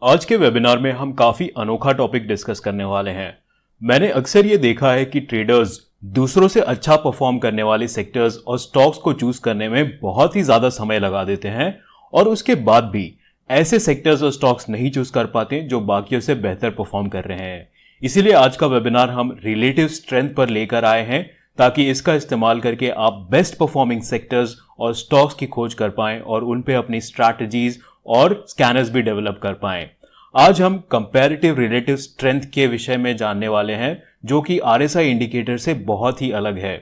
आज के वेबिनार में हम काफी अनोखा टॉपिक डिस्कस करने वाले हैं। मैंने अक्सर ये देखा है कि ट्रेडर्स दूसरों से अच्छा परफॉर्म करने वाले सेक्टर्स और स्टॉक्स को चूज करने में बहुत ही ज्यादा समय लगा देते हैं और उसके बाद भी ऐसे सेक्टर्स और स्टॉक्स नहीं चूज कर पाते जो बाकियों से बेहतर परफॉर्म कर रहे हैं। इसीलिए आज का वेबिनार हम रिलेटिव स्ट्रेंथ पर लेकर आए हैं ताकि इसका इस्तेमाल करके आप बेस्ट परफॉर्मिंग सेक्टर्स और स्टॉक्स की खोज कर पाएं और उन पे अपनी स्ट्रैटेजीज और स्कैनर्स भी डेवलप कर पाएं। आज हम कंपैरेटिव रिलेटिव स्ट्रेंथ के विषय में जानने वाले हैं जो कि RSI इंडिकेटर से बहुत ही अलग है।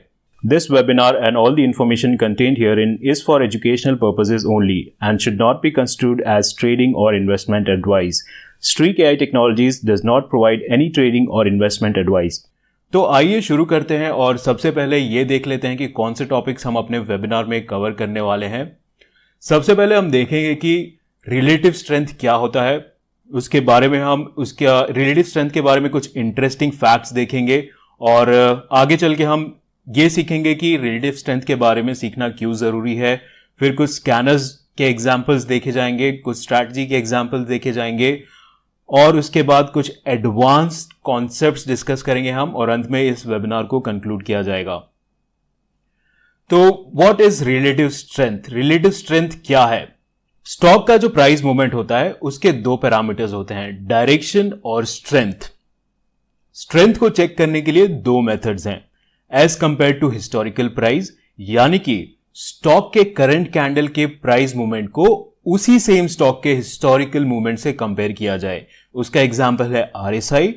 This webinar and all the information contained herein is for educational purposes only and should not be construed as trading or investment advice. Streak AI Technologies does not provide any trading or investment advice. तो आइए शुरू करते हैं और सबसे पहले ये देख लेते हैं कि कौन से टॉपिक्स हम अपने वेबिनार में कवर करने वाले हैं। सबसे पहले हम देखेंगे कि रिलेटिव स्ट्रेंथ क्या होता है, उसके बारे में हम उसका रिलेटिव स्ट्रेंथ के बारे में कुछ इंटरेस्टिंग फैक्ट्स देखेंगे और आगे चल के हम ये सीखेंगे कि रिलेटिव स्ट्रेंथ के बारे में सीखना क्यों जरूरी है। फिर कुछ स्कैनर्स के एग्जांपल्स देखे जाएंगे, कुछ स्ट्रैटेजी के एग्जांपल्स देखे जाएंगे और उसके बाद कुछ एडवांस्ड कॉन्सेप्ट्स डिस्कस करेंगे हम और अंत में इस वेबिनार को कंक्लूड किया जाएगा। तो what is relative strength? Relative strength क्या है? स्टॉक का जो प्राइस मूवमेंट होता है उसके दो पैरामीटर्स होते हैं, डायरेक्शन और स्ट्रेंथ। स्ट्रेंथ को चेक करने के लिए दो मेथड्स हैं, as compare to historical price, यानी कि स्टॉक के करंट कैंडल के प्राइस मूवमेंट को उसी सेम स्टॉक के हिस्टोरिकल मूवमेंट से कंपेयर किया जाए, उसका एग्जांपल है RSI।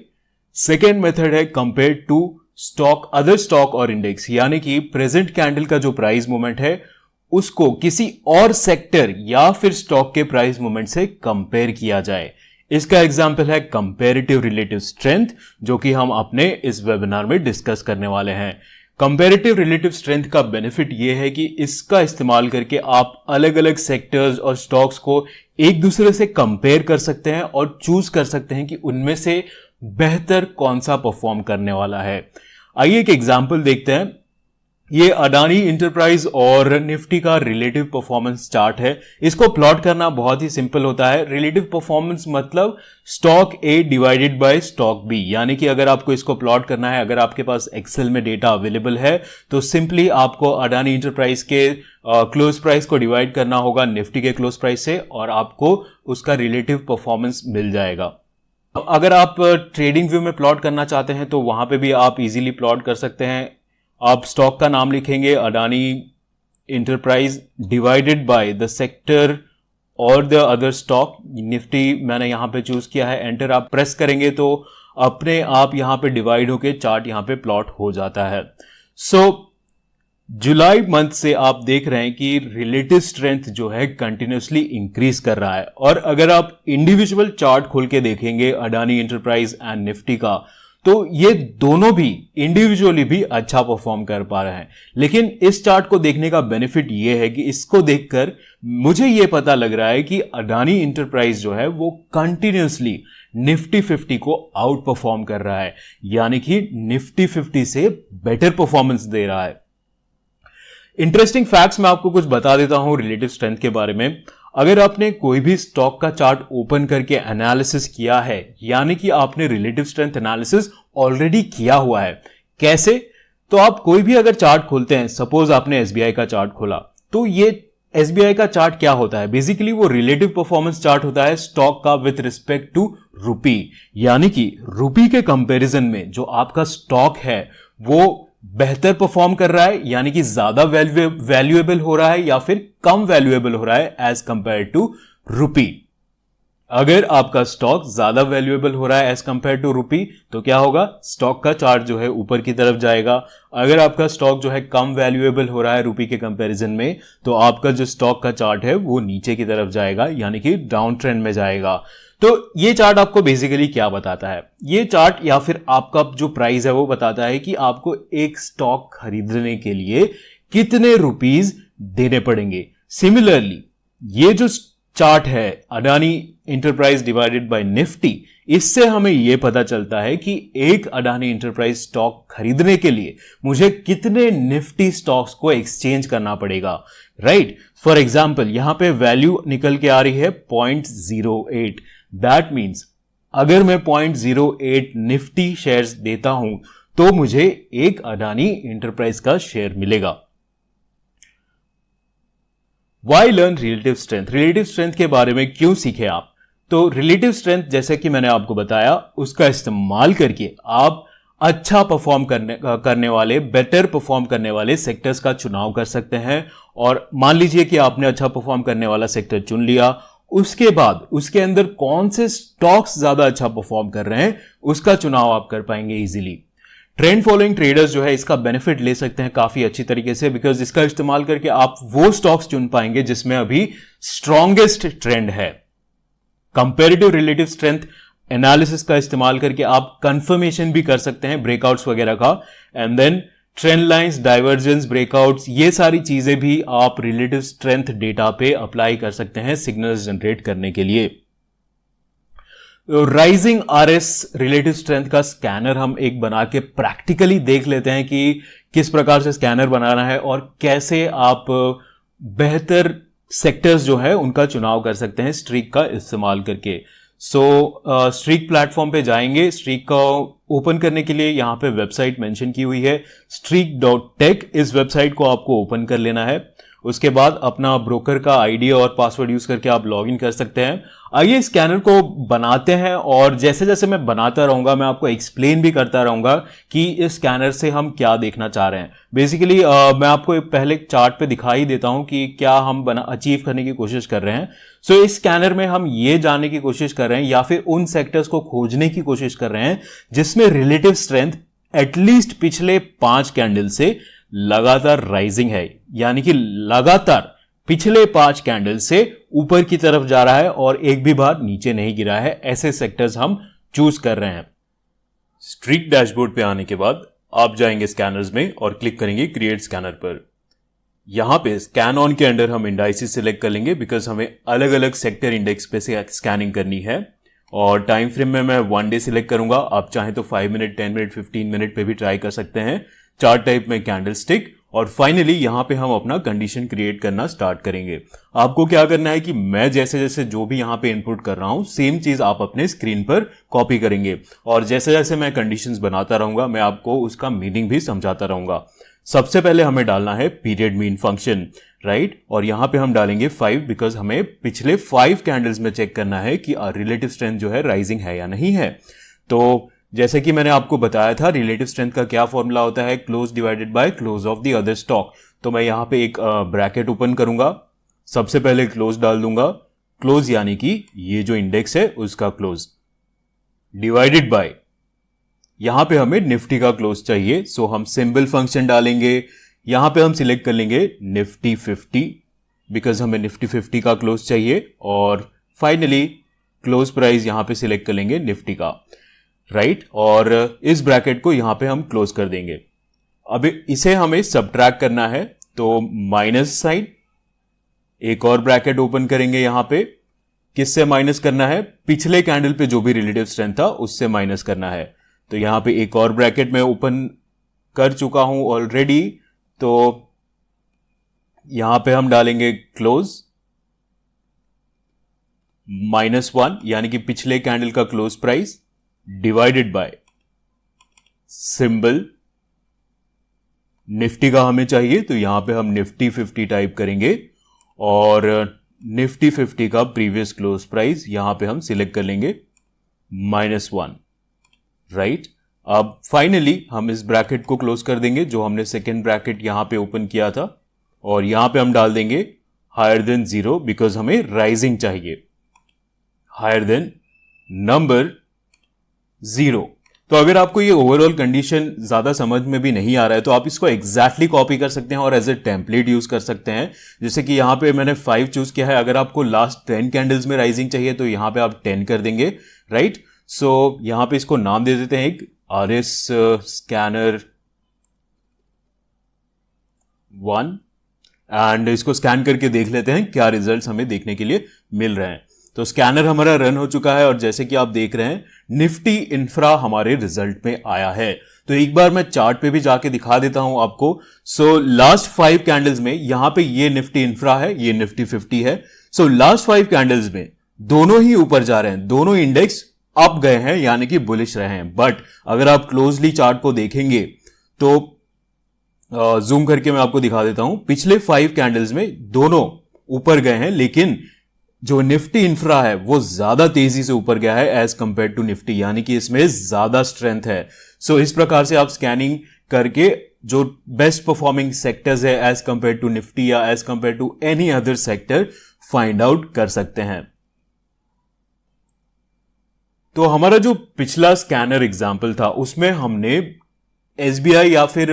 सेकेंड मेथड है compare to stock other stock और इंडेक्स, यानी कि प्रेजेंट कैंडल का जो प्राइस मूवमेंट है उसको किसी और सेक्टर या फिर स्टॉक के प्राइस मूवमेंट से कंपेयर किया जाए। इसका एग्जांपल है कंपैरेटिव रिलेटिव स्ट्रेंथ, जो कि हम अपने इस वेबिनार में डिस्कस करने वाले हैं। कंपैरेटिव रिलेटिव स्ट्रेंथ का बेनिफिट यह है कि इसका इस्तेमाल करके आप अलग अलग सेक्टर्स और स्टॉक्स को एक दूसरे से कंपेयर कर सकते हैं और चूज कर सकते हैं कि उनमें से बेहतर कौन सा परफॉर्म करने वाला है। आइए एक एग्जांपल देखते हैं। ये अडानी इंटरप्राइज और निफ्टी का रिलेटिव परफॉर्मेंस चार्ट है। इसको प्लॉट करना बहुत ही सिंपल होता है। रिलेटिव परफॉर्मेंस मतलब stock A divided by stock B, यानी कि अगर आपको इसको प्लॉट करना है, अगर आपके पास एक्सेल में डेटा अवेलेबल है तो सिंपली आपको अडानी इंटरप्राइज के क्लोज प्राइस को डिवाइड करना होगा निफ्टी के क्लोज प्राइस से और आपको उसका रिलेटिव परफॉर्मेंस मिल जाएगा। अगर आप ट्रेडिंग व्यू में प्लॉट करना चाहते हैं तो वहां पे भी आप इजीली प्लॉट कर सकते हैं। आप स्टॉक का नाम लिखेंगे Adani enterprise divided by the sector और द अदर स्टॉक। निफ्टी मैंने यहां पे चूज किया है, एंटर आप प्रेस करेंगे तो अपने आप यहां पे डिवाइड होके चार्ट यहां पे प्लॉट हो जाता है। जुलाई मंथ से आप देख रहे हैं कि रिलेटिव स्ट्रेंथ जो है कंटिन्यूसली इंक्रीज कर रहा है और अगर आप इंडिविजुअल चार्ट खोल के देखेंगे अडानी इंटरप्राइज एंड निफ्टी का, तो ये दोनों भी इंडिविजुअली भी अच्छा परफॉर्म कर पा रहे हैं। लेकिन इस चार्ट को देखने का बेनिफिट ये है कि इसको देखकर मुझे ये पता लग रहा है कि अडानी इंटरप्राइज जो है वो कंटिन्यूसली निफ्टी 50 को आउट परफॉर्म कर रहा है, यानी कि निफ्टी 50 से बेटर परफॉर्मेंस दे रहा है। इंटरेस्टिंग फैक्ट्स मैं आपको कुछ बता देता हूं रिलेटिव स्ट्रेंथ के बारे में। अगर आपने कोई भी स्टॉक का चार्ट ओपन करके एनालिसिस किया है, यानी कि आपने रिलेटिव स्ट्रेंथ एनालिसिस ऑलरेडी किया हुआ है। कैसे? तो आप कोई भी अगर चार्ट खोलते हैं, सपोज आपने SBI का चार्ट खोला, तो ये SBI का चार्ट क्या होता है? बेसिकली वो रिलेटिव परफॉर्मेंस चार्ट होता है स्टॉक का विथ रिस्पेक्ट टू रूपी, यानी कि रूपी के कंपैरिजन में जो आपका स्टॉक है वो बेहतर परफॉर्म कर रहा है, यानी कि ज्यादा वैल्यूएबल हो रहा है या फिर कम वैल्यूएबल हो रहा है एज कंपेयर टू रूपी। अगर आपका स्टॉक ज्यादा वैल्यूएबल हो रहा है एज कंपेयर टू रूपी तो क्या होगा? स्टॉक का चार्ट जो है ऊपर की तरफ जाएगा। अगर आपका स्टॉक जो है कम वैल्यूएबल हो रहा है रूपी के कंपैरिजन में तो आपका जो स्टॉक का चार्ट है वो नीचे की तरफ जाएगा, यानी कि डाउन ट्रेंड में जाएगा। तो ये चार्ट आपको बेसिकली क्या बताता है? ये चार्ट या फिर आपका जो प्राइस है वो बताता है कि आपको एक स्टॉक खरीदने के लिए कितने रुपीस देने पड़ेंगे। सिमिलरली ये जो चार्ट है Adani enterprise divided by Nifty, इससे हमें यह पता चलता है कि एक अडानी इंटरप्राइज स्टॉक खरीदने के लिए मुझे कितने निफ्टी स्टॉक्स को एक्सचेंज करना पड़ेगा, राइट। फॉर एग्जाम्पल यहां पे वैल्यू निकल के आ रही है 0.08। दैट मीन्स अगर मैं 0.08 निफ्टी शेयर्स देता हूं तो मुझे एक अडानी इंटरप्राइज का शेयर मिलेगा। Why learn relative strength, relative strength के बारे में क्यों सीखे आप? तो रिलेटिव स्ट्रेंथ जैसे कि मैंने आपको बताया, उसका इस्तेमाल करके आप अच्छा परफॉर्म करने वाले, बेटर परफॉर्म करने वाले सेक्टर्स का चुनाव कर सकते हैं। और मान लीजिए कि आपने अच्छा परफॉर्म करने वाला सेक्टर चुन लिया, उसके बाद उसके अंदर कौन से स्टॉक्स ज्यादा अच्छा परफॉर्म कर रहे हैं उसका चुनाव आप कर पाएंगे इजीली। ट्रेंड फॉलोइंग ट्रेडर्स जो है इसका बेनिफिट ले सकते हैं काफी अच्छी तरीके से, बिकॉज इसका इस्तेमाल करके आप वो स्टॉक्स चुन पाएंगे जिसमें अभी स्ट्रॉन्गेस्ट ट्रेंड है। कंपेरेटिव रिलेटिव स्ट्रेंथ एनालिसिस का इस्तेमाल करके आप कंफर्मेशन भी कर सकते हैं ब्रेकआउट्स वगैरह का, and then trend lines, divergence, breakouts, ये सारी चीजें भी आप रिलेटिव स्ट्रेंथ डेटा पे अप्लाई कर सकते हैं सिग्नल्स जनरेट करने के लिए। राइजिंग आरएस रिलेटिव स्ट्रेंथ का स्कैनर हम एक बना के प्रैक्टिकली देख लेते हैं कि किस प्रकार से स्कैनर बनाना है और कैसे आप बेहतर सेक्टर्स जो है उनका चुनाव कर सकते हैं स्ट्रीक का इस्तेमाल करके। स्ट्रीक प्लेटफॉर्म पे जाएंगे। स्ट्रीक का ओपन करने के लिए यहां पे वेबसाइट मेंशन की हुई है streak.tech। इस वेबसाइट को आपको ओपन कर लेना है। उसके बाद अपना ब्रोकर का आईडी और पासवर्ड यूज करके आप लॉगिन कर सकते हैं। आइए स्कैनर को बनाते हैं और जैसे जैसे मैं बनाता रहूंगा मैं आपको एक्सप्लेन भी करता रहूंगा कि इस स्कैनर से हम क्या देखना चाह रहे हैं। बेसिकली मैं आपको पहले चार्ट पे दिखा ही देता हूं कि क्या हम अचीव करने की कोशिश कर रहे हैं। सो इस स्कैनर में हम ये जानने की कोशिश कर रहे हैं या फिर उन सेक्टर्स को खोजने की कोशिश कर रहे हैं जिसमें रिलेटिव स्ट्रेंथ एटलीस्ट पिछले 5 कैंडल से लगातार राइजिंग है, यानी कि लगातार पिछले 5 कैंडल से ऊपर की तरफ जा रहा है और एक भी बार नीचे नहीं गिरा है। ऐसे सेक्टर्स हम चूज कर रहे हैं। स्ट्रीक डैशबोर्ड पे आने के बाद आप जाएंगे स्कैनर्स में और क्लिक करेंगे क्रिएट स्कैनर पर। यहां पे स्कैन ऑन के अंडर हम इंडाइसिस सिलेक्ट कर लेंगे बिकॉज हमें अलग अलग सेक्टर इंडेक्स पे से स्कैनिंग करनी है। और टाइम फ्रेम में मैं 1 डे सिलेक्ट करूंगा। आप चाहें तो 5 मिनट, 10 मिनट, 15 मिनट पे भी ट्राई कर सकते हैं। चार्ट टाइप में कैंडल स्टिक, और फाइनली यहां पे हम अपना कंडीशन क्रिएट करना स्टार्ट करेंगे। आपको क्या करना है कि मैं जैसे जैसे जो भी यहां पे इनपुट कर रहा हूं सेम चीज आप अपने स्क्रीन पर कॉपी करेंगे और जैसे जैसे मैं कंडीशंस बनाता रहूंगा मैं आपको उसका मीनिंग भी समझाता रहूंगा। सबसे पहले हमें डालना है पीरियड मीन फंक्शन, राइट। और यहां पे हम डालेंगे 5 बिकॉज हमें पिछले 5 कैंडल्स में चेक करना है कि रिलेटिव स्ट्रेंथ जो है राइजिंग है या नहीं है। तो जैसे कि मैंने आपको बताया था रिलेटिव स्ट्रेंथ का क्या फॉर्मूला होता है, close divided by close of the other stock. तो मैं यहां पे एक ब्रैकेट ओपन करूंगा, सबसे पहले क्लोज डाल दूंगा, क्लोज यानी कि ये जो इंडेक्स है उसका क्लोज, डिवाइडेड बाय यहां पे हमें निफ्टी का क्लोज चाहिए। सो हम सिंबल फंक्शन डालेंगे, यहां पे हम सिलेक्ट कर लेंगे निफ्टी 50 बिकॉज हमें निफ्टी 50 का क्लोज चाहिए। और फाइनली क्लोज प्राइस यहां पे सिलेक्ट कर लेंगे निफ्टी का, राइट। और इस ब्रैकेट को यहां पे हम क्लोज कर देंगे। अब इसे हमें सबट्रैक्ट करना है तो माइनस साइन, एक और ब्रैकेट ओपन करेंगे यहां पे। किससे माइनस करना है? पिछले कैंडल पे जो भी रिलेटिव स्ट्रेंथ था उससे माइनस करना है। तो यहां पे एक और ब्रैकेट में ओपन कर चुका हूं ऑलरेडी। तो यहां पे हम डालेंगे क्लोज -1 यानी कि पिछले कैंडल का close price divided by symbol Nifty का हमें चाहिए तो यहां पे हम निफ्टी 50 टाइप करेंगे और निफ्टी 50 का प्रीवियस क्लोज प्राइस यहां पे हम सिलेक्ट कर लेंगे -1, राइट। अब फाइनली हम इस ब्रैकेट को क्लोज कर देंगे जो हमने सेकेंड ब्रैकेट यहां पे ओपन किया था और यहां पे हम डाल देंगे हायर देन 0 बिकॉज हमें राइजिंग चाहिए, हायर देन नंबर 0। तो अगर आपको ये ओवरऑल कंडीशन ज्यादा समझ में भी नहीं आ रहा है तो आप इसको एग्जैक्टली कॉपी कर सकते हैं और एज ए टेम्पलेट यूज कर सकते हैं। जैसे कि यहां पे मैंने 5 चूज किया है, अगर आपको लास्ट 10 कैंडल्स में राइजिंग चाहिए तो यहां पे आप 10 कर देंगे, राइट। सो यहां पे इसको नाम दे देते हैं एक RS स्कैनर 1 एंड इसको स्कैन करके देख लेते हैं क्या रिजल्ट्स हमें देखने के लिए मिल रहे हैं। तो स्कैनर हमारा रन हो चुका है और जैसे कि आप देख रहे हैं निफ्टी इंफ्रा हमारे रिजल्ट में आया है। तो एक बार मैं चार्ट पे भी जाके दिखा देता हूं आपको। सो लास्ट 5 कैंडल्स में यहां पे ये निफ्टी इंफ्रा है, ये निफ्टी 50 है। सो लास्ट 5 कैंडल्स में दोनों ही ऊपर जा रहे हैं, दोनों इंडेक्स अप गए हैं, यानी कि बुलिश रहे हैं। बट अगर आप क्लोजली चार्ट को देखेंगे तो जूम करके मैं आपको दिखा देता हूं, पिछले 5 कैंडल्स में दोनों ऊपर गए हैं, लेकिन जो निफ्टी इंफ्रा है वो ज्यादा तेजी से ऊपर गया है एज कंपेयर टू निफ्टी, यानी कि इसमें ज्यादा स्ट्रेंथ है। सो इस प्रकार से आप स्कैनिंग करके जो बेस्ट परफॉर्मिंग सेक्टर्स है एज कंपेयर टू निफ्टी या as compare to any other sector find out कर सकते हैं। तो हमारा जो पिछला स्कैनर एग्जाम्पल था उसमें हमने एसबीआई या फिर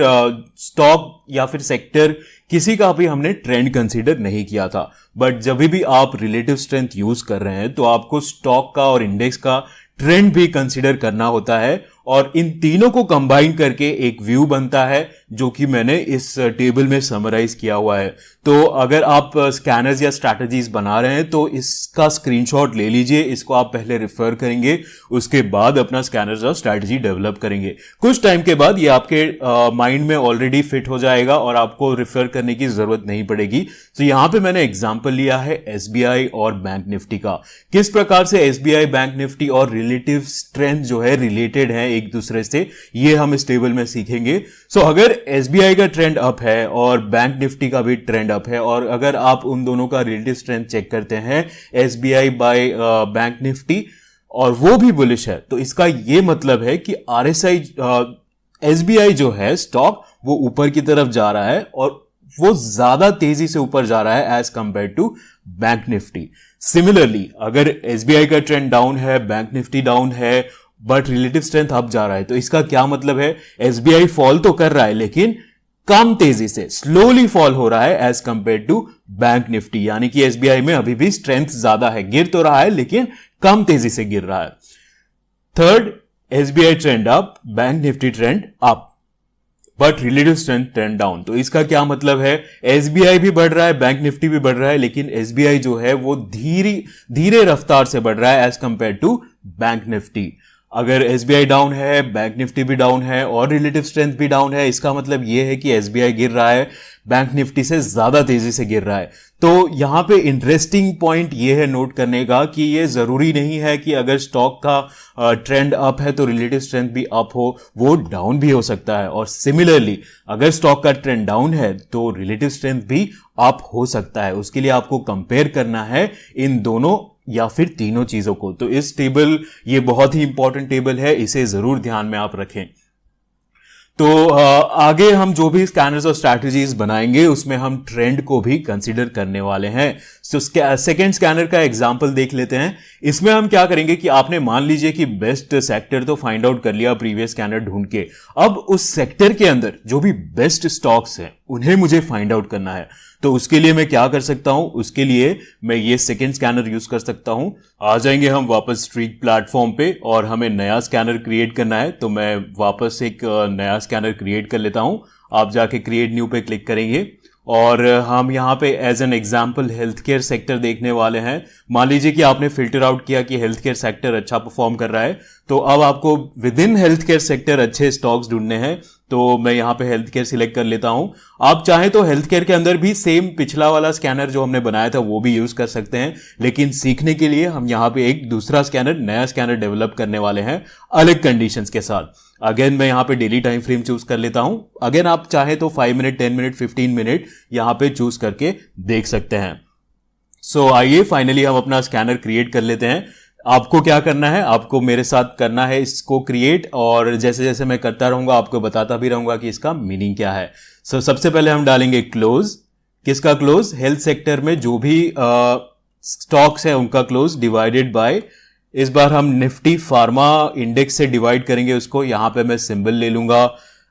स्टॉक या फिर सेक्टर किसी का भी हमने ट्रेंड कंसीडर नहीं किया था। बट जब भी आप रिलेटिव स्ट्रेंथ यूज कर रहे हैं तो आपको स्टॉक का और इंडेक्स का ट्रेंड भी कंसीडर करना होता है, और इन तीनों को कंबाइन करके एक व्यू बनता है जो कि मैंने इस टेबल में समराइज किया हुआ है। तो अगर आप स्कैनर्स या स्ट्रैटेजीज बना रहे हैं तो इसका स्क्रीनशॉट ले लीजिए, इसको आप पहले रेफर करेंगे, उसके बाद अपना स्कैनर्स और स्ट्रैटेजी डेवलप करेंगे। कुछ टाइम के बाद ये आपके माइंड में ऑलरेडी फिट हो जाएगा और आपको रेफर करने की जरूरत नहीं पड़ेगी। तो यहां पे मैंने एग्जांपल लिया है एसबीआई और बैंक निफ्टी का, किस प्रकार से एसबीआई, बैंक निफ्टी और रिलेटिव स्ट्रेंथ जो है रिलेटेड है एक दूसरे से, ये हम इस टेबल में सीखेंगे। सो अगर एसबीआई का ट्रेंड अप है और बैंक निफ्टी का भी ट्रेंड अप है, और अगर आप उन दोनों का रिलेटिव स्ट्रेंथ चेक करते हैं एसबीआई बाय बैंक निफ्टी और वो भी बुलिश है, तो इसका ये मतलब है कि आरएसआई एसबीआई जो है स्टॉक वो ऊपर की तरफ जा रहा है और वो ज्यादा तेजी से ऊपर जा रहा है as compare to bank Nifty. Similarly अगर एसबीआई का ट्रेंड डाउन है, बैंक निफ्टी डाउन है, बट रिलेटिव स्ट्रेंथ अप जा रहा है, तो इसका क्या मतलब है, एसबीआई फॉल तो कर रहा है लेकिन कम तेजी से, स्लोली फॉल हो रहा है as compare to bank Nifty, यानी कि एसबीआई में अभी भी स्ट्रेंथ ज्यादा है, गिर तो रहा है लेकिन कम तेजी से गिर रहा है। Third, SBI trend up, bank Nifty trend up, but relative strength trend down. तो इसका क्या मतलब है, एसबीआई भी बढ़ रहा है, बैंक निफ्टी भी बढ़ रहा है, लेकिन एसबीआई जो है वो धीरे रफ्तार से बढ़ रहा है as compare to bank Nifty. अगर एसबीआई डाउन है, बैंक निफ्टी भी डाउन है और रिलेटिव स्ट्रेंथ भी डाउन है, इसका मतलब यह है कि एसबीआई गिर रहा है, बैंक निफ्टी से ज्यादा तेजी से गिर रहा है। तो यहां पे इंटरेस्टिंग पॉइंट यह है नोट करने का कि यह जरूरी नहीं है कि अगर स्टॉक का ट्रेंड अप है तो रिलेटिव स्ट्रेंथ भी अप हो, वो डाउन भी हो सकता है। और सिमिलरली अगर स्टॉक का ट्रेंड डाउन है तो रिलेटिव स्ट्रेंथ भी अप हो सकता है। उसके लिए आपको कंपेयर करना है इन दोनों या फिर तीनों चीजों को। तो इस टेबल, ये बहुत ही इंपॉर्टेंट टेबल है, इसे जरूर ध्यान में आप रखें। तो आगे हम जो भी स्कैनर्स और स्ट्रैटेजीज बनाएंगे उसमें हम ट्रेंड को भी कंसीडर करने वाले हैं। तो सेकंड स्कैनर का एग्जांपल देख लेते हैं। इसमें हम क्या करेंगे कि आपने मान लीजिए कि बेस्ट सेक्टर तो फाइंड आउट कर लिया प्रीवियस स्कैनर ढूंढ के, अब उस सेक्टर के अंदर जो भी बेस्ट स्टॉक्स हैं उन्हें मुझे फाइंड आउट करना है। तो उसके लिए मैं क्या कर सकता हूं, उसके लिए मैं ये सेकंड स्कैनर यूज कर सकता हूं। आ जाएंगे हम वापस स्ट्रीक प्लेटफॉर्म पे और हमें नया स्कैनर क्रिएट करना है, तो मैं वापस एक नया स्कैनर क्रिएट कर लेता हूं। आप जाके क्रिएट न्यू पे क्लिक करेंगे और हम यहाँ पे as an example health care sector देखने वाले हैं। मान लीजिए कि आपने फिल्टर आउट किया कि हेल्थ केयर सेक्टर अच्छा परफॉर्म कर रहा है, तो अब आपको with in health care sector अच्छे स्टॉक्स ढूंढने हैं। तो मैं यहाँ पे हेल्थ केयर सिलेक्ट कर लेता हूं। आप चाहें तो हेल्थ केयर के अंदर भी सेम पिछला वाला स्कैनर जो हमने बनाया था वो भी यूज कर सकते हैं, लेकिन सीखने के लिए हम यहाँ पे एक दूसरा स्कैनर, नया स्कैनर डेवलप करने वाले हैं अलग कंडीशंस के साथ। अगेन मैं यहाँ पे डेली टाइम फ्रेम चूज कर लेता हूं। अगेन आप चाहे तो 5 मिनट, 10 मिनट, 15 मिनट यहाँ पे चूज करके देख सकते हैं। सो आइए फाइनली हम अपना स्कैनर क्रिएट कर लेते हैं। आपको क्या करना है, आपको मेरे साथ करना है इसको क्रिएट, और जैसे जैसे मैं करता रहूंगा आपको बताता भी रहूंगा कि इसका मीनिंग क्या है। सबसे पहले हम डालेंगे क्लोज। किसका क्लोज, हेल्थ सेक्टर में जो भी स्टॉक्स है उनका क्लोज डिवाइडेड बाय, इस बार हम निफ्टी फार्मा इंडेक्स से डिवाइड करेंगे उसको। यहां पे मैं सिंबल ले लूंगा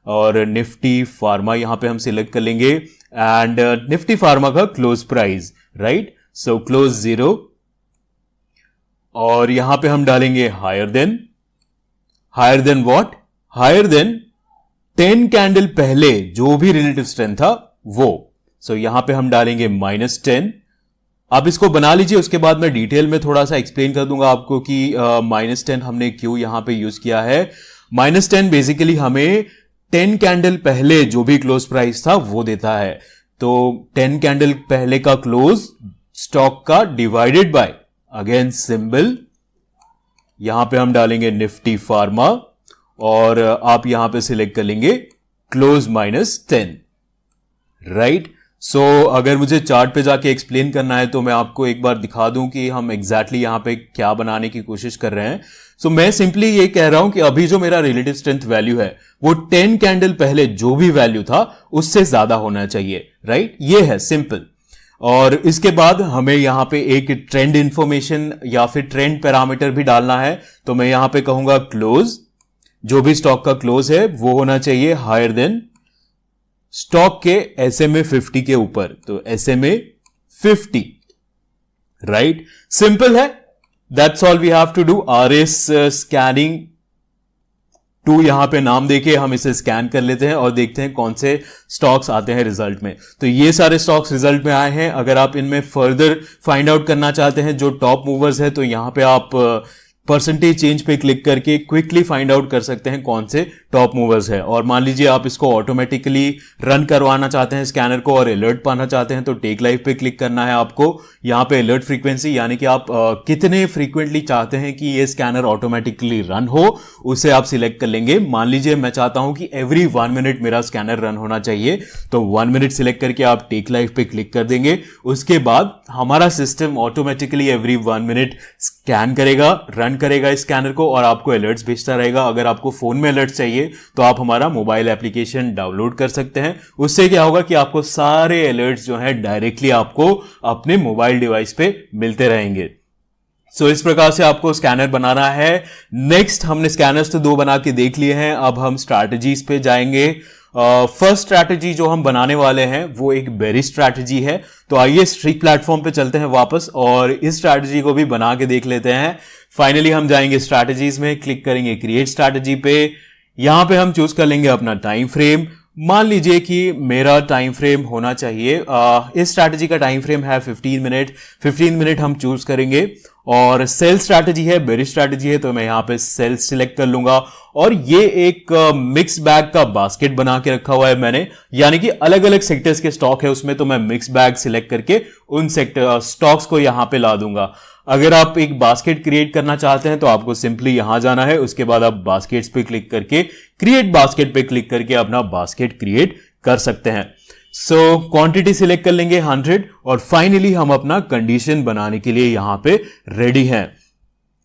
और निफ्टी फार्मा यहां पे हम सिलेक्ट कर लेंगे एंड निफ्टी फार्मा का close price, right. So close 0 और यहां पे हम डालेंगे higher than what, higher than 10 candle पहले जो भी रिलेटिव स्ट्रेंथ था वो। सो यहां पे हम डालेंगे -10 आप इसको बना लीजिए, उसके बाद मैं डिटेल में थोड़ा सा एक्सप्लेन कर दूंगा आपको कि -10 हमने क्यों यहां पे यूज किया है। -10 बेसिकली हमें 10 कैंडल पहले जो भी क्लोज प्राइस था वो देता है। तो 10 कैंडल पहले का क्लोज स्टॉक का डिवाइडेड बाय, अगेन सिंबल यहां पे हम डालेंगे निफ्टी फार्मा और आप यहां पे सिलेक्ट कर लेंगे क्लोज -10, राइट। सो अगर मुझे चार्ट पे जाके एक्सप्लेन करना है तो मैं आपको एक बार दिखा दूं कि हम एग्जैक्टली यहां पे क्या बनाने की कोशिश कर रहे हैं। सो मैं सिंपली ये कह रहा हूं कि अभी जो मेरा रिलेटिव स्ट्रेंथ वैल्यू है वो 10 कैंडल पहले जो भी वैल्यू था उससे ज्यादा होना चाहिए, राइट। ये है सिंपल। और इसके बाद हमें यहां पे एक ट्रेंड इंफॉर्मेशन या फिर ट्रेंड पैरामीटर भी डालना है। तो मैं यहां पे कहूंगा क्लोज, जो भी स्टॉक का क्लोज है वो होना चाहिए हायर देन स्टॉक के SMA 50 के ऊपर। तो SMA 50, राइट। सिंपल है, that's all we have to do. RS scanning 2 यहां पे नाम देके हम इसे स्कैन कर लेते हैं और देखते हैं कौन से स्टॉक्स आते हैं रिजल्ट में। तो ये सारे स्टॉक्स रिजल्ट में आए हैं। अगर आप इनमें फर्दर फाइंड आउट करना चाहते हैं जो टॉप मूवर्स है, तो यहां पे आप परसेंटेज चेंज पे क्लिक करके क्विकली फाइंड आउट कर सकते हैं कौन से टॉप मूवर्स है। और मान लीजिए आप इसको ऑटोमेटिकली रन करवाना चाहते हैं स्कैनर को और अलर्ट पाना चाहते हैं, तो टेक लाइव पे क्लिक करना है आपको। यहां पे अलर्ट फ्रीक्वेंसी यानी कि आप कितने फ्रीक्वेंटली चाहते हैं कि ये स्कैनर ऑटोमेटिकली रन हो, उसे आप सिलेक्ट कर लेंगे। मान लीजिए मैं चाहता हूं कि एवरी 1 मिनट मेरा स्कैनर रन होना चाहिए, तो 1 मिनट सिलेक्ट करके आप टेक लाइव पे क्लिक कर देंगे। उसके बाद हमारा system automatically every 1 minute scan करेगा, रन करेगा इस स्कैनर को और आपको अलर्ट्स भेजता रहेगा। अगर आपको फोन में अलर्ट चाहिए तो आप हमारा मोबाइल एप्लीकेशन डाउनलोड कर सकते हैं। उससे क्या होगा कि आपको सारे अलर्ट्स जो हैं डायरेक्टली आपको अपने मोबाइल डिवाइस पे मिलते रहेंगे। सो इस प्रकार से आपको स्कैनर बनाना है। नेक्स्ट हमने स्कैनर्स तो 2 बना के देख लिए हैं, अब हम स्ट्रैटेजीज पे जाएंगे। फर्स्ट स्ट्रैटेजी जो हम बनाने वाले हैं वो एक बेरिश स्ट्रैटेजी है। तो आइए स्ट्रीक प्लेटफॉर्म पे चलते हैं वापस और इस स्ट्रैटेजी को भी बना के देख लेते हैं। फाइनली हम जाएंगे स्ट्रैटेजीज में, क्लिक करेंगे क्रिएट स्ट्रैटेजी पे। यहां पे हम चूज कर लेंगे अपना टाइम फ्रेम। मान लीजिए कि मेरा टाइम फ्रेम होना चाहिए, इस स्ट्रैटेजी का टाइम फ्रेम है 15 मिनट। 15 मिनट हम चूज करेंगे और सेल स्ट्रैटेजी है, बेरिश स्ट्रैटेजी है, तो मैं यहां पे सेल सिलेक्ट कर लूंगा। और ये एक मिक्स बैग का बास्केट बना के रखा हुआ है मैंने, यानी कि अलग अलग सेक्टर्स के स्टॉक है उसमें, तो मैं मिक्स बैग सिलेक्ट करके उन सेक्टर स्टॉक्स को यहां पे ला दूंगा। अगर आप एक बास्केट क्रिएट करना चाहते हैं तो आपको सिंपली यहां जाना है, उसके बाद आप बास्केट्स पे क्लिक करके क्रिएट बास्केट पे क्लिक करके अपना बास्केट क्रिएट कर सकते हैं। सो क्वांटिटी सिलेक्ट कर लेंगे 100 और फाइनली हम अपना कंडीशन बनाने के लिए यहां पे रेडी हैं।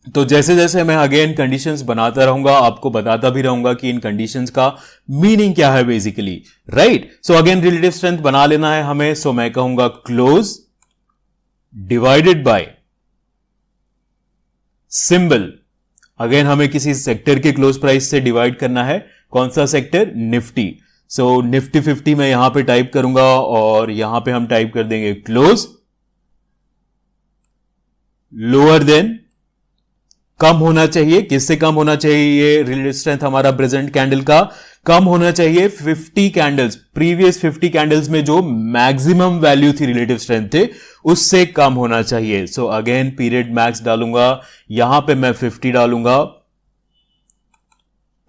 तो जैसे जैसे मैं अगेन कंडीशंस बनाता रहूंगा आपको बताता भी रहूंगा कि इन कंडीशंस का मीनिंग क्या है basically, right. So again relative strength बना लेना है हमें। सो मैं कहूंगा close divided by symbol, again हमें किसी सेक्टर के क्लोज प्राइस से डिवाइड करना है। कौन सा सेक्टर? निफ्टी। सो निफ्टी 50 मैं यहां पे टाइप करूंगा और यहां पे हम टाइप कर देंगे क्लोज लोअर देन, कम होना चाहिए। किससे कम होना चाहिए? ये रिलेटिव स्ट्रेंथ हमारा प्रेजेंट कैंडल का कम होना चाहिए 50 कैंडल्स, प्रीवियस 50 कैंडल्स में जो मैक्सिमम वैल्यू थी रिलेटिव स्ट्रेंथ थे उससे कम होना चाहिए। सो अगेन पीरियड मैक्स डालूंगा, यहां पे मैं 50 डालूंगा,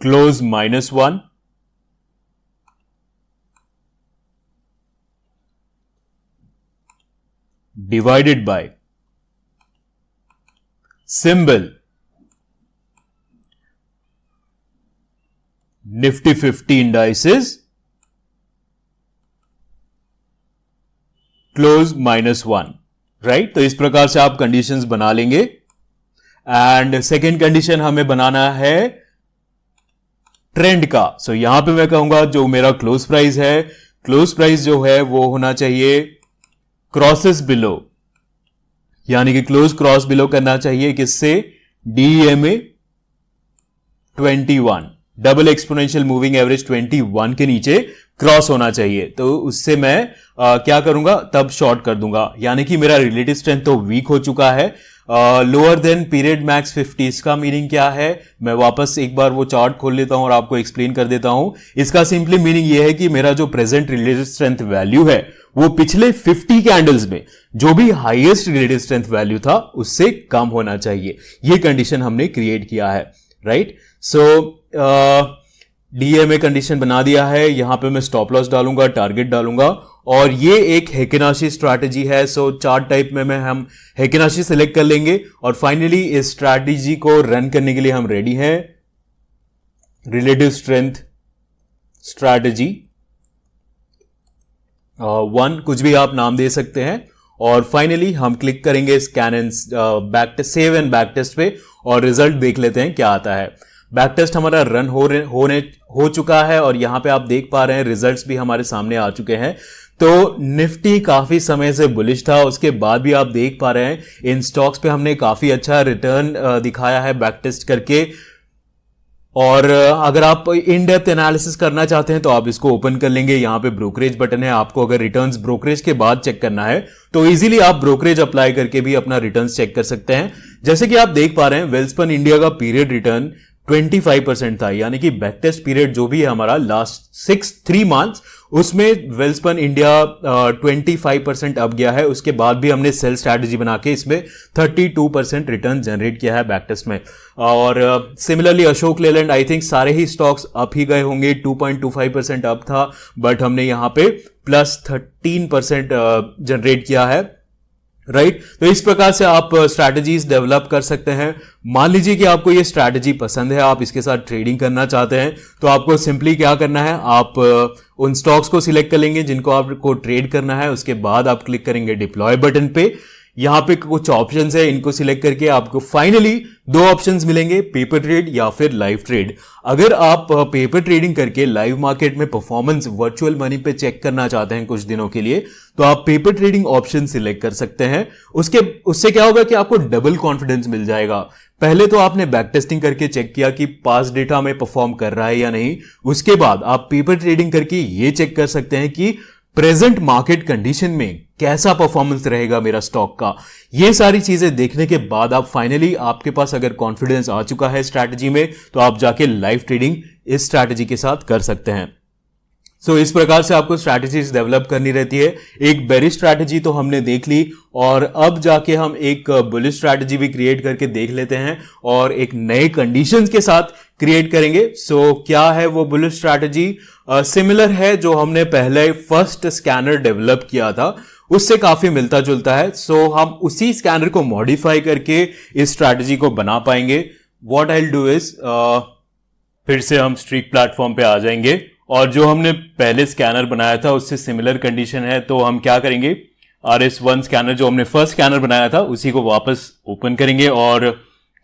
close -1 divided by symbol Nifty 50 indices close -1, right. तो इस प्रकार से आप कंडीशंस बना लेंगे। एंड सेकेंड कंडीशन हमें बनाना है ट्रेंड का। सो यहां पे मैं कहूंगा जो मेरा क्लोज प्राइस है, क्लोज प्राइस जो है वो होना चाहिए क्रॉसेस बिलो, यानी कि क्लोज क्रॉस बिलो करना चाहिए किससे? DEMA 21, double exponential moving average 21 के नीचे क्रॉस होना चाहिए। तो उससे मैं क्या करूंगा? तब शॉर्ट कर दूंगा, यानी कि मेरा रिलेटिव स्ट्रेंथ तो वीक हो चुका है। लोअर देन पीरियड मैक्स 50, इसका मीनिंग क्या है? मैं वापस एक बार वो चार्ट खोल लेता हूं और आपको एक्सप्लेन कर देता हूं। इसका सिंपली मीनिंग ये है कि मेरा जो प्रेजेंट रिलेटिव स्ट्रेंथ वैल्यू है वो पिछले 50 कैंडल्स में जो भी हाईएस्ट रिलेटिव स्ट्रेंथ वैल्यू था उससे कम होना चाहिए। ये कंडीशन हमने क्रिएट किया है, राइट? सो डीएमए कंडीशन बना दिया है। यहां पे मैं स्टॉप लॉस डालूंगा, टारगेट डालूंगा, और ये एक हेकेनाशी स्ट्रैटेजी है। सो चार्ट टाइप में हम हेकेनाशी सिलेक्ट कर लेंगे और फाइनली इस स्ट्रैटेजी को रन करने के लिए हम रेडी हैं। रिलेटिव स्ट्रेंथ स्ट्रैटेजी 1, कुछ भी आप नाम दे सकते हैं, और फाइनली हम क्लिक करेंगे scan and back test, save and back test पे, और रिजल्ट देख लेते हैं क्या आता है। बैक टेस्ट हमारा रन हो चुका है और यहां पे आप देख पा रहे हैं रिजल्ट्स भी हमारे सामने आ चुके हैं। तो निफ्टी काफी समय से बुलिश था, उसके बाद भी आप देख पा रहे हैं इन स्टॉक्स पे हमने काफी अच्छा रिटर्न दिखाया है बैक टेस्ट करके। और अगर आप इन डेप्थ एनालिसिस करना चाहते हैं तो आप इसको ओपन कर लेंगे। यहां पे ब्रोकरेज बटन है, आपको अगर रिटर्न्स ब्रोकरेज के बाद चेक करना है तो इजीली आप ब्रोकरेज अप्लाई करके भी अपना रिटर्न्स चेक कर सकते हैं। जैसे कि आप देख पा रहे हैं वेल्सपन इंडिया का पीरियड रिटर्न 25% था, यानी कि बैक टेस्ट पीरियड जो भी है हमारा लास्ट 3 मंथ्स, उसमें वेल्सपन इंडिया 25% अप गया है। उसके बाद भी हमने सेल स्ट्रैटेजी बना के इसमें 32% रिटर्न जनरेट किया है बैक टेस्ट में। और similarly Ashok Leyland, I think सारे ही स्टॉक्स अप ही गए होंगे, 2.25% अप था, बट हमने यहां पे प्लस 13% जनरेट किया है, राइट? तो इस प्रकार से आप स्ट्रैटेजीज डेवलप कर सकते हैं। मान लीजिए कि आपको ये स्ट्रैटेजी पसंद है, आप इसके साथ ट्रेडिंग करना चाहते हैं, तो आपको सिंपली क्या करना है, आप उन स्टॉक्स को सिलेक्ट कर लेंगे जिनको आपको ट्रेड करना है। उसके बाद आप क्लिक करेंगे डिप्लॉय बटन पे। यहां पे कुछ ऑप्शंस है, इनको सिलेक्ट करके आपको फाइनली 2 ऑप्शंस मिलेंगे, पेपर ट्रेड या फिर लाइव ट्रेड। अगर आप पेपर ट्रेडिंग करके लाइव मार्केट में परफॉर्मेंस वर्चुअल मनी पे चेक करना चाहते हैं कुछ दिनों के लिए, तो आप पेपर ट्रेडिंग ऑप्शन सिलेक्ट कर सकते हैं। उससे क्या होगा कि आपको डबल कॉन्फिडेंस मिल जाएगा। पहले तो आपने बैक टेस्टिंग करके चेक किया कि पास्ट डेटा में परफॉर्म कर रहा है या नहीं, उसके बाद आप पेपर ट्रेडिंग करके ये चेक कर सकते हैं कि प्रेजेंट मार्केट कंडीशन में कैसा परफॉर्मेंस रहेगा मेरा स्टॉक का। ये सारी चीजें देखने के बाद आप फाइनली, आपके पास अगर कॉन्फिडेंस आ चुका है स्ट्रैटेजी में, तो आप जाके लाइव ट्रेडिंग इस स्ट्रैटेजी के साथ कर सकते हैं। सो इस प्रकार से आपको स्ट्रैटेजीज डेवलप करनी रहती है। एक बेरिश स्ट्रैटेजी तो हमने देख ली, और अब जाके हम एक बुलिश स्ट्रैटेजी भी क्रिएट करके देख लेते हैं और एक नए कंडीशंस के साथ क्रिएट करेंगे। सो क्या है वो बुलिश स्ट्रैटेजी? सिमिलर है जो हमने पहले फर्स्ट स्कैनर डेवलप किया था, उससे काफी मिलता जुलता है। सो हम उसी स्कैनर को मॉडिफाई करके इस स्ट्रैटेजी को बना पाएंगे। What I will do is, फिर से हम स्ट्रीक प्लेटफॉर्म पे आ जाएंगे, और जो हमने पहले स्कैनर बनाया था उससे सिमिलर कंडीशन है, तो हम क्या करेंगे, RS1 स्कैनर जो हमने फर्स्ट स्कैनर बनाया था उसी को वापस ओपन करेंगे और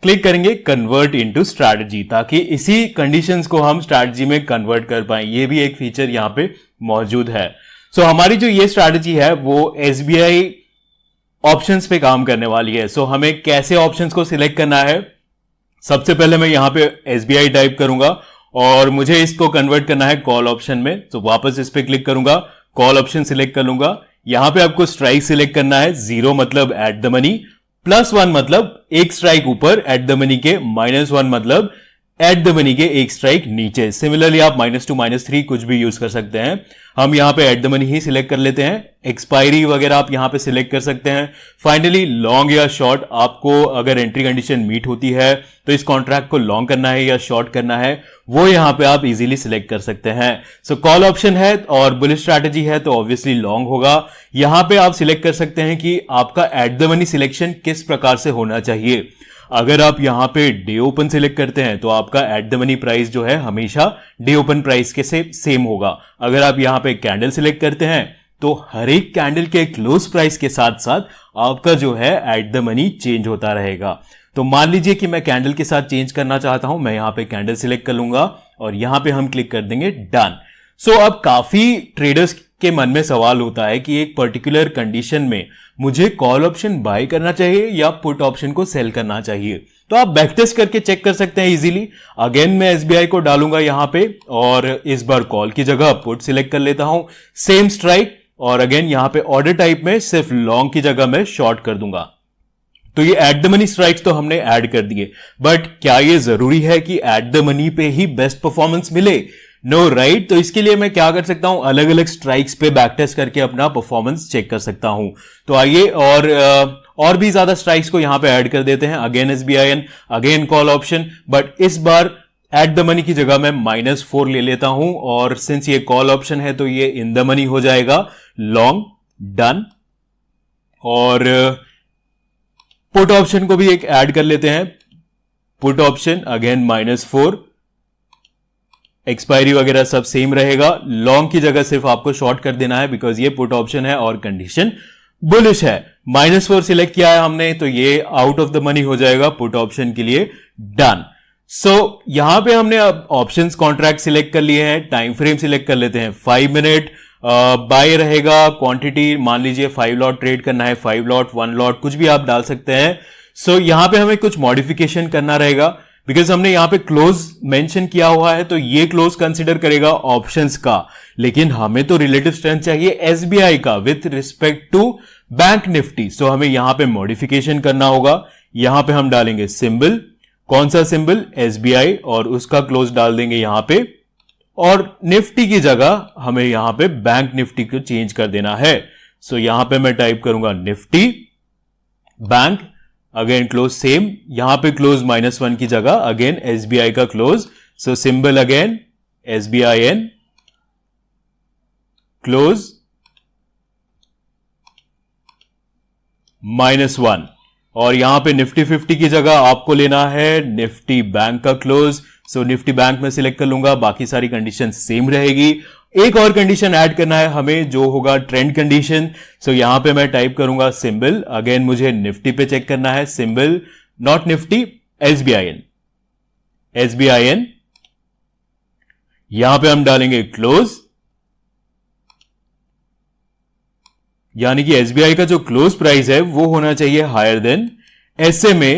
क्लिक करेंगे कन्वर्ट इनटू स्ट्रैटेजी, ताकि इसी कंडीशंस को हम स्ट्रैटेजी में कन्वर्ट कर पाएं। ये भी एक फीचर यहां पे मौजूद है। सो हमारी जो ये स्ट्रैटेजी है वो SBI ऑप्शंस पे काम करने वाली है। सो हमें कैसे ऑप्शंस को सिलेक्ट करना है, सबसे पहले मैं यहां पे SBI टाइप करूंगा और मुझे इसको कन्वर्ट करना है कॉल ऑप्शन में। तो वापस इस पे क्लिक करूंगा, कॉल ऑप्शन सिलेक्ट कर लूंगा। यहां पे आपको स्ट्राइक सिलेक्ट करना है, 0 मतलब एट द मनी, +1 मतलब एक स्ट्राइक ऊपर एट द मनी के, -1 मतलब एट द मनी के एक स्ट्राइक नीचे। सिमिलरली आप -2 -3 कुछ भी यूज कर सकते हैं। हम यहां पे eight the money he select कर लेते हैं। एक्सपायरी वगैरह आप यहां पे सिलेक्ट कर सकते हैं। फाइनली लॉन्ग या शॉर्ट, आपको अगर एंट्री कंडीशन मीट होती है तो इस कॉन्ट्रैक्ट को लॉन्ग करना है या शॉर्ट करना है, वो यहां पे आप इजीली सिलेक्ट कर सकते हैं। सो कॉल ऑप्शन है और बुलिश स्ट्रैटेजी है तो ऑब्वियसली लॉन्ग होगा। यहां पे आप सिलेक्ट कर सकते हैं कि आपका एट द मनी सिलेक्शन किस प्रकार से होना चाहिए। अगर आप यहां पे डे ओपन सिलेक्ट करते हैं तो आपका एट द मनी प्राइस जो है हमेशा डे ओपन प्राइस के से सेम होगा। अगर आप यहां पे कैंडल सिलेक्ट करते हैं तो हर एक कैंडल के क्लोज प्राइस के साथ साथ आपका जो है एट द मनी चेंज होता रहेगा। तो मान लीजिए कि मैं कैंडल के साथ चेंज करना चाहता हूं, मैं यहां पे कैंडल सिलेक्ट कर लूंगा और यहां पे हम क्लिक कर देंगे डन। सो अब काफी ट्रेडर्स के मन में सवाल होता है कि एक पर्टिकुलर कंडीशन में मुझे कॉल ऑप्शन बाय करना चाहिए या पुट ऑप्शन को सेल करना चाहिए। तो आप बैक टेस्ट करके चेक कर सकते हैं इजीली। अगेन मैं SBI को डालूंगा यहां पे और इस बार कॉल की जगह पुट सिलेक्ट कर लेता हूं, सेम स्ट्राइक, और अगेन यहां पे ऑर्डर टाइप में सिर्फ लॉन्ग की जगह मैं शॉर्ट कर दूंगा। तो ये एट द मनी स्ट्राइक्स तो हमने ऐड कर दिए, बट क्या ये जरूरी है कि एट द मनी पे ही बेस्ट परफॉर्मेंस मिले? No right. तो इसके लिए मैं क्या कर सकता हूं, अलग अलग स्ट्राइक्स पे बैक टेस्ट करके अपना परफॉर्मेंस चेक कर सकता हूं। तो आइए और भी ज्यादा स्ट्राइक्स को यहां पे ऐड कर देते हैं। Again SBIN, again call option, but इस बार एट द मनी की जगह मैं -4 ले लेता हूं, और सिंस ये कॉल ऑप्शन है तो ये इन द मनी हो जाएगा। Long, done. और पुट ऑप्शन को भी एक ऐड कर लेते हैं। पुट ऑप्शन अगेन -4, एक्सपायरी वगैरह सब सेम रहेगा। लॉन्ग की जगह सिर्फ आपको शॉर्ट कर देना है, बिकॉज ये पुट ऑप्शन है और कंडीशन बुलिश है। -4 सिलेक्ट किया है हमने, तो ये आउट ऑफ द मनी हो जाएगा पुट ऑप्शन के लिए। डन। सो यहां पे हमने अब ऑप्शंस कॉन्ट्रैक्ट सिलेक्ट कर लिए हैं। टाइम फ्रेम सिलेक्ट कर लेते हैं 5 मिनट। बाय रहेगा, क्वांटिटी मान लीजिए 5 लॉट ट्रेड करना है, 5 लॉट, 1 लॉट, कुछ भी आप डाल सकते हैं। सो यहां पे हमें कुछ मॉडिफिकेशन करना रहेगा, बिकॉज हमने यहां पे क्लोज मेंशन किया हुआ है, तो ये क्लोज कंसीडर करेगा ऑप्शंस का, लेकिन हमें तो रिलेटिव स्ट्रेंथ चाहिए SBI का with respect to bank Nifty. So हमें यहां पे मॉडिफिकेशन करना होगा। यहां पे हम डालेंगे सिंबल, कौन सा सिंबल? SBI, और उसका क्लोज डाल देंगे यहां पे, और निफ्टी की जगह हमें यहां पे बैंक निफ्टी को चेंज कर देना है। सो यहां पे मैं टाइप करूंगा Nifty bank, again close same, यहां पे क्लोज -1 की जगह अगेन SBI का क्लोज। सो सिंबल अगेन SBIN, क्लोज -1, और यहां पे निफ्टी 50 की जगह आपको लेना है निफ्टी बैंक का क्लोज। सो निफ्टी बैंक में सिलेक्ट कर लूंगा, बाकी सारी कंडीशन सेम रहेगी। एक और कंडीशन ऐड करना है हमें, जो होगा ट्रेंड कंडीशन। सो यहां पे मैं टाइप करूंगा सिंबल, अगेन मुझे निफ्टी पे चेक करना है, सिंबल नॉट निफ्टी, SBIN, यहां पे हम डालेंगे क्लोज, यानी कि SBI का जो क्लोज प्राइस है वो होना चाहिए हायर देन SMA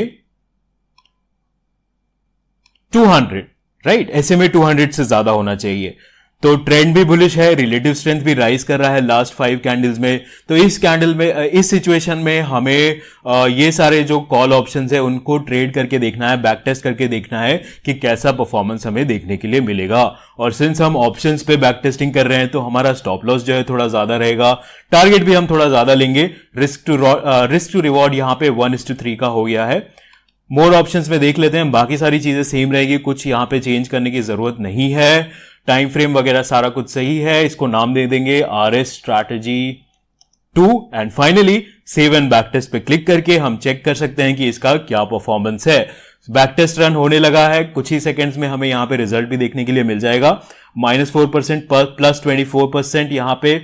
200, राइट? SMA 200 से ज्यादा होना चाहिए। तो ट्रेंड भी बुलिश है, रिलेटिव स्ट्रेंथ भी राइज कर रहा है लास्ट 5 कैंडल्स में। तो इस कैंडल में, इस सिचुएशन में हमें ये सारे जो कॉल ऑप्शंस है उनको ट्रेड करके देखना है, बैक टेस्ट करके देखना है कि कैसा परफॉर्मेंस हमें देखने के लिए मिलेगा। और सिंस हम ऑप्शंस पे बैक टेस्टिंग कर रहे हैं, तो हमारा स्टॉप लॉस जो है थोड़ा ज्यादा रहेगा, टारगेट भी हम थोड़ा ज्यादा लेंगे। रिस्क टू रिवॉर्ड यहां पे 1:3 का हो गया है। मोर ऑप्शंस में देख लेते हैं, बाकी सारी चीजें सेम रहेगी, कुछ यहां पे चेंज करने की जरूरत नहीं है। टाइम फ्रेम वगैरह सारा कुछ सही है, इसको नाम दे देंगे RS strategy 2, and finally save and back test पे क्लिक करके हम चेक कर सकते हैं कि इसका क्या परफॉर्मेंस है। बैक टेस्ट रन होने लगा है, कुछ ही सेकंड्स में हमें यहां पे रिजल्ट भी देखने के लिए मिल जाएगा। -4% प्लस 24% यहां पे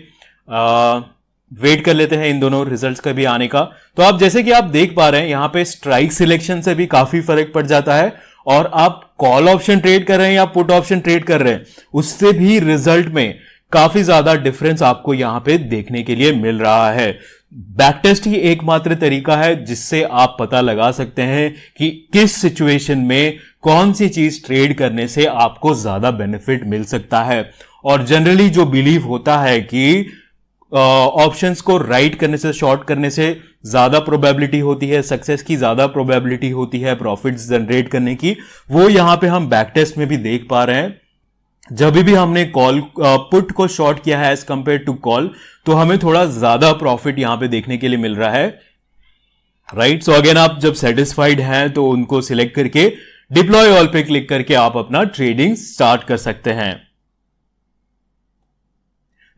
वेट कर लेते हैं इन दोनों रिजल्ट्स का भी आने का। तो आप जैसे कि आप देख पा रहे हैं, यहां पे स्ट्राइक सिलेक्शन से भी काफी फर्क पड़ जाता है, और आप कॉल ऑप्शन ट्रेड कर रहे हैं या पुट ऑप्शन ट्रेड कर रहे हैं, उससे भी रिजल्ट में काफी ज्यादा डिफरेंस आपको यहां पे देखने के लिए मिल रहा है। बैक टेस्ट ही एकमात्र तरीका है जिससे आप पता लगा सकते हैं कि किस सिचुएशन में कौन सी चीज ट्रेड करने से आपको ज्यादा बेनिफिट मिल सकता है। और जनरली जो बिलीव होता है कि ऑप्शंस को राइट करने से, शॉर्ट करने से ज्यादा प्रोबेबिलिटी होती है, सक्सेस की ज्यादा प्रोबेबिलिटी होती है प्रॉफिट्स जनरेट करने की, वो यहां पे हम बैक टेस्ट में भी देख पा रहे हैं। जब भी हमने कॉल पुट को शॉर्ट किया है एज कंपेयर टू कॉल, तो हमें थोड़ा ज्यादा प्रॉफिट यहां पे देखने के लिए मिल रहा है, राइट? सो अगेन आप जब सेटिस्फाइड हैं तो उनको सिलेक्ट करके डिप्लॉय ऑल पे क्लिक करके आप अपना ट्रेडिंग स्टार्ट कर सकते हैं।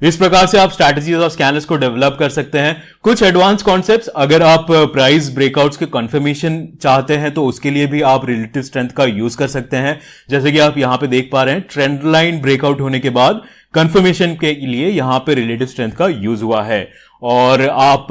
इस प्रकार से आप स्ट्रैटेजीज और स्कैनर्स को डेवलप कर सकते हैं। कुछ एडवांस कॉन्सेप्ट्स, अगर आप प्राइस ब्रेकआउट्स के कंफर्मेशन चाहते हैं तो उसके लिए भी आप रिलेटिव स्ट्रेंथ का यूज कर सकते हैं। जैसे कि आप यहां पे देख पा रहे हैं, ट्रेंड लाइन ब्रेकआउट होने के बाद कंफर्मेशन के लिए यहां पे रिलेटिव स्ट्रेंथ का यूज हुआ है। और आप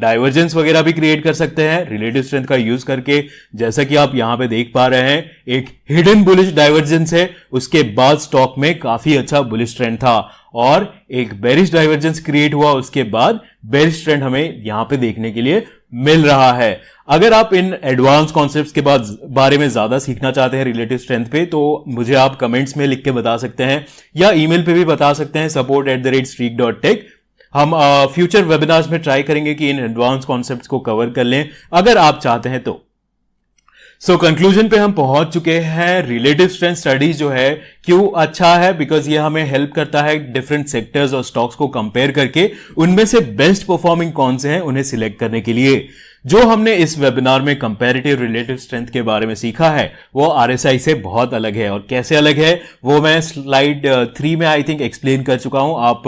डाइवर्जेंस वगैरह भी क्रिएट कर सकते हैं रिलेटिव स्ट्रेंथ का यूज करके। जैसा कि आप यहां पे देख पा रहे हैं, एक हिडन बुलिश डाइवर्जेंस है, उसके बाद स्टॉक में काफी अच्छा बुलिश ट्रेंड था, और एक बेरिश डाइवर्जेंस क्रिएट हुआ, उसके बाद बेरिश ट्रेंड हमें यहां पे देखने के लिए मिल रहा है। अगर आप इन एडवांस कॉन्सेप्ट्स के बारे में ज्यादा सीखना चाहते हैं रिलेटिव स्ट्रेंथ पे, तो मुझे आप कमेंट्स में लिख के बता सकते हैं या ईमेल पे भी बता सकते हैं, support@streak.tech। हम फ्यूचर वेबिनार्स में ट्राई करेंगे कि इन एडवांस कॉन्सेप्ट्स को कवर कर लें अगर आप चाहते हैं तो। कंक्लूजन पे हम पहुंच चुके हैं। रिलेटिव स्ट्रेंथ स्टडीज जो है क्यों अच्छा है, बिकॉज ये हमें हेल्प करता है डिफरेंट सेक्टर्स और स्टॉक्स को कंपेयर करके उनमें से बेस्ट परफॉर्मिंग कौन से हैं उन्हें सिलेक्ट करने के लिए। जो हमने इस वेबिनार में कंपैरेटिव रिलेटिव स्ट्रेंथ के बारे में सीखा है वो आरएसआई से बहुत अलग है, और कैसे अलग है वो मैं स्लाइड 3 में आई थिंक एक्सप्लेन कर चुका हूं। आप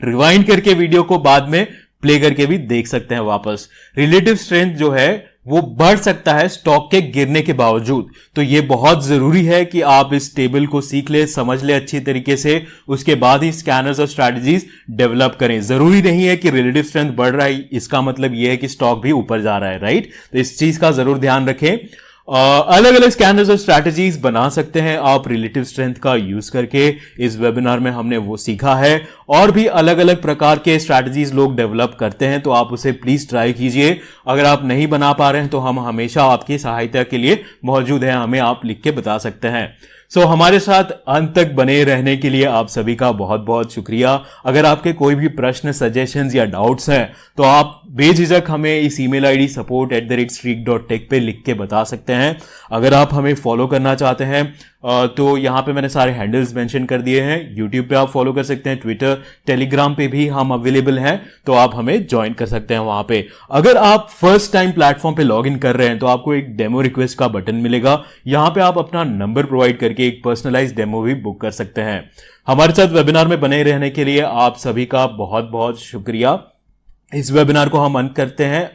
रिवाइंड करके वीडियो को बाद में प्ले करके भी देख सकते हैं वापस। रिलेटिव स्ट्रेंथ जो है वो बढ़ सकता है स्टॉक के गिरने के बावजूद, तो ये बहुत जरूरी है कि आप इस टेबल को सीख ले, समझ ले अच्छी तरीके से, उसके बाद ही स्कैनर्स और स्ट्रैटेजीज डेवलप करें। जरूरी नहीं है कि रिलेटिव स्ट्रेंथ बढ़ रहा है इसका मतलब यह है कि स्टॉक भी ऊपर जा रहा है, राइट। तो इस चीज का जरूर ध्यान रखें। अलग अलग स्कैनर्स और स्ट्रैटेजीज बना सकते हैं आप रिलेटिव स्ट्रेंथ का यूज करके। इस वेबिनार में हमने वो सीखा है, और भी अलग अलग प्रकार के स्ट्रैटेजीज लोग डेवलप करते हैं, तो आप उसे प्लीज ट्राई कीजिए। अगर आप नहीं बना पा रहे हैं तो हम हमेशा आपकी सहायता के लिए मौजूद हैं, हमें आप लिख के बता सकते हैं। हमारे साथ अंत तक बने रहने के लिए आप सभी का बहुत बहुत शुक्रिया। अगर आपके कोई भी प्रश्न, सजेशंस या डाउट्स हैं तो आप बेझिझक हमें इस ईमेल आईडी support@streak.tech पे लिख के बता सकते हैं। अगर आप हमें फॉलो करना चाहते हैं तो यहां पे मैंने सारे हैंडल्स मेंशन कर दिए हैं। यूट्यूब पे आप फॉलो कर सकते हैं, ट्विटर, टेलीग्राम पे भी हम अवेलेबल हैं, तो आप हमें ज्वाइन कर सकते हैं वहां पे। अगर आप फर्स्ट टाइम प्लेटफॉर्म पे लॉग इन कर रहे हैं तो आपको एक डेमो रिक्वेस्ट का बटन मिलेगा, यहां पे आप अपना नंबर प्रोवाइड करके एक पर्सनलाइज्ड डेमो भी बुक कर सकते हैं। हमारे साथ वेबिनार में बने रहने के लिए आप सभी का बहुत बहुत शुक्रिया। इस वेबिनार को हम अंत करते हैं।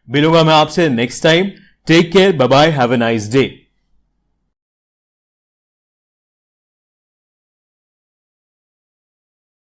मिलूंगा मैं आपसे next time. Take care, bye bye, have a nice day.